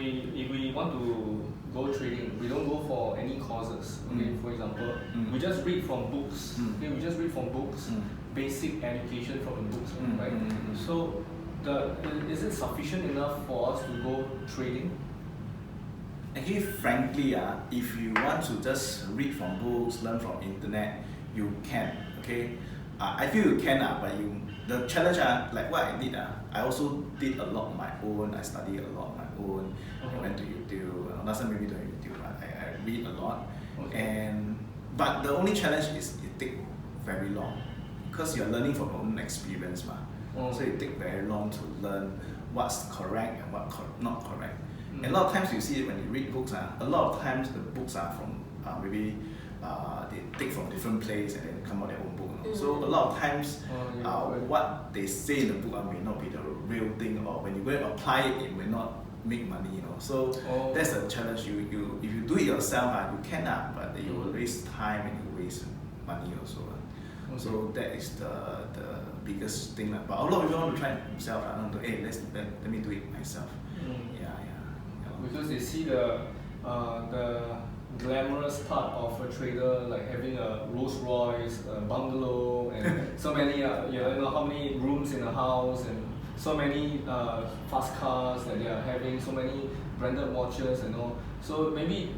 we want to go trading, we don't go for any courses. Okay, for example, we just read from books. Okay, we just read from books, basic education from the books, right? So, is it sufficient enough for us to go trading? Actually, frankly, if you want to just read from books, learn from internet, you can. Okay, I feel you can, but the challenge, like what I did, I also did a lot on my own. I studied a lot on my own. I went to YouTube. Last time maybe don't YouTube, but I read a lot. But the only challenge is it takes very long because you're learning from your own experience, so it takes very long to learn what's correct and what's not correct. And a lot of times you see it when you read books, a lot of times the books are from maybe they take from different places and then come out their own book. So a lot of times what they say in the book may not be the real thing, or when you go and apply it, it may not make money. So that's the challenge. If you do it yourself, you can, but you will waste time and you waste money also. So that is the biggest thing. But a lot of people want to try it themselves. Hey, let me do it myself. Because they see the glamorous part of a trader, like having a Rolls Royce, a bungalow, and so many, you know how many rooms in a house, and so many fast cars that they are having, so many branded watches and all. So maybe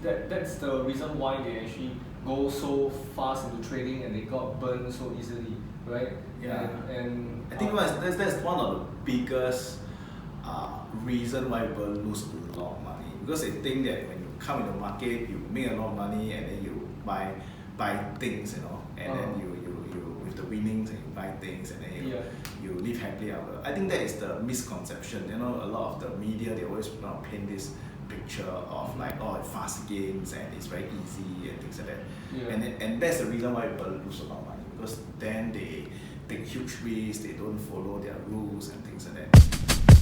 that's the reason why they actually go so fast into trading and they got burned so easily, right? And I think that's one of the biggest reason why people lose a lot of money, because they think that when you come in the market, you make a lot of money and then you buy things, and then you with the winnings and you buy things and then you live happily ever. I think that is the misconception. A lot of the media, they always paint this picture of like fast games and it's very easy and things like that. And that's the reason why people lose a lot of money, because then they take huge risks, they don't follow their rules and things like that.